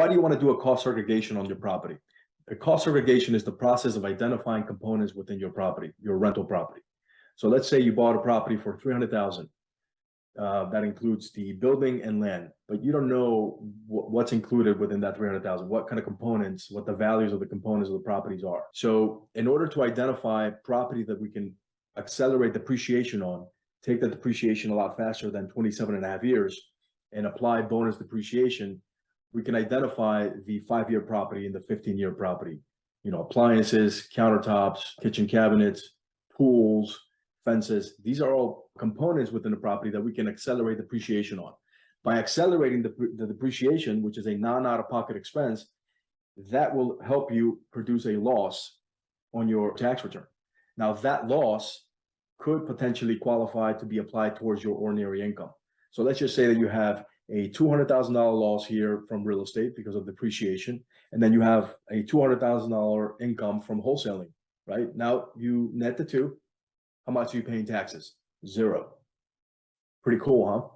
why do you want to do a cost segregation on your property? A cost segregation is the process of identifying components within your property, your rental property. So let's say you bought a property for $300,000. That includes the building and land, but you don't know what's included within that 300,000, what kind of components, what the values of the components of the properties are. So in order to identify property that we can accelerate depreciation on, take the depreciation a lot faster than 27.5 years and apply bonus depreciation, we can identify the 5-year property and the 15-year property. You know, appliances, countertops, kitchen cabinets, pools, fences. These are all components within the property that we can accelerate depreciation on. By accelerating the depreciation, which is a non-out-of-pocket expense, that will help you produce a loss on your tax return. Now, that loss could potentially qualify to be applied towards your ordinary income. So let's just say that you have a $200,000 loss here from real estate because of depreciation, and then you have a $200,000 income from wholesaling, right? Now you net the two. How much are you paying taxes? 0. Pretty cool, huh?